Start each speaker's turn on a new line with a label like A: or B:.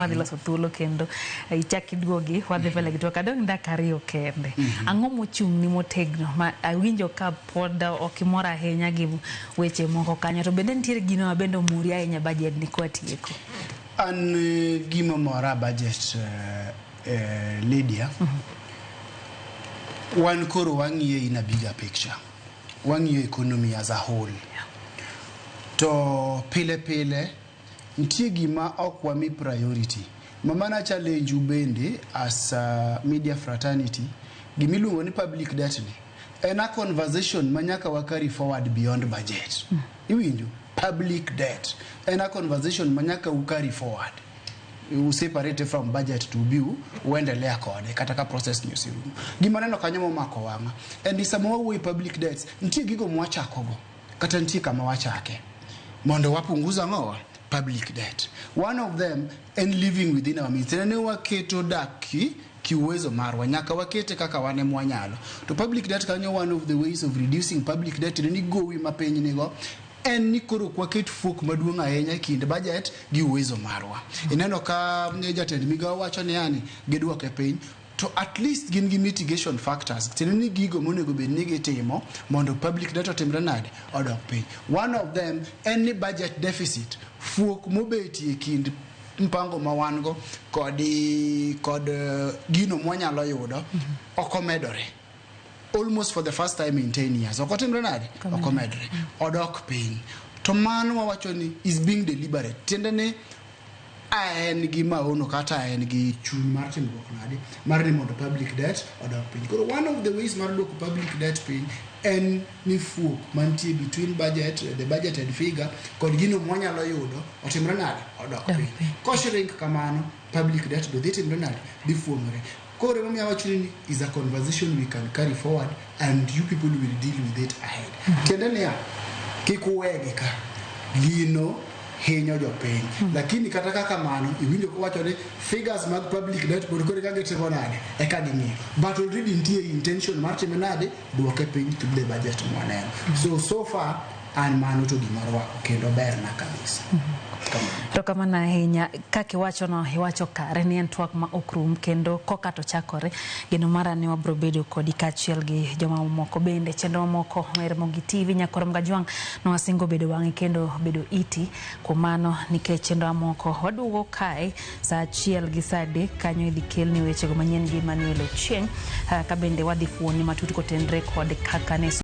A: Wadhi loso thuolo kendo ichak iduogi wadhi vele gitu kadong ndakari okende. Ang'o mochung' ni motegno ma awinjo ka pod okimora ahinya gi weche moko kanyo to bende nitiere gino mabendo muri ahinya budget ni kwa tieko.
B: An gimo mora budget Lydia. Wan koro wang'iye in a bigger picture. Wang'iye economy as a whole. To pile ntie gima ok wami priority. Mamana challenge ubende as a media fraternity gimiluongo ni public debt ni. En a conversation manyaka wakari forward beyond budget. Iwinjo? Public debt. En a conversation manyaka ukari forward. You separate from budget to bill uendelea kode kataka process ni usirumu. Gima neno kanyomo mako wanga. And isamoa uwe public debts. Ntie gigo mwachakogo. Kata ntie kama wachake. Mondo wapunguza ngoa public debt. One of them and living within our means. Nene waketo daki kiuwezo marwa nyaka wakete kaka wane mwanyalo. To public debt kanyo one of the ways of reducing public debt ni gowi mapenyi nigo. En ni koro kwa ketu folk maduonga ahinya kinde budget gi uwezo marwa. Ineno ka jatend migawo wacho ni yani gedwa ke piny to at least gin gi mitigation factors. Tinini gigo monego bed ni gitimo mondo public debt otimre nade odok piny. One of them any budget deficit fuok mobeti e kind mpango mawango kod gino mwanyalo yudo okomedore. Almost for the first time in 10 years. Okotimre nade okomedore. Odok piny. To mano wawacho ni is being deliberate. Tendene aen gi maono kata aen gi chuny mar timruok nade mar ni mondo public debt odok piny. Koro one of the ways mar dwoko public debt piny en ni fuok mantie between budget, the budgeted figure kod gino mwanyalo yudo otimre nade odok piny. Koshrink kamano public debt do dhi timre nade dhi fuomre. Koro mami awachuni is a conversation we can carry forward and you people will deal with it ahead. Tendene ya kikuwegi ka gino hinyo jopiny. Lakini kata kaka mano iwinjo ko wacho ni figures mag public debt pod kore ka gitimo nade eka ging'iyo. But already ntie intention mar timo nade duoke piny to the budget mwaneno. So far an mano to gimarwa kendo ber na kabisa.
A: To kama na hinya kaki wacho no hiwacho kare ni entwak ma okrum kendo koka to chakore gino mara ni wabro bedo kodi kachiel gi joma moko bende chenro moko mer mogi TV nyakoro mgajwang no wasingo bedo wangi kendo bedo iti kumano nikech chenro moko wadugo kae saa achiel gi saa 3 kanyo idhi kelni weche go manyien gi Manuel Ochieng ka bende wadhi fuoni matut kotenre kod kaka ne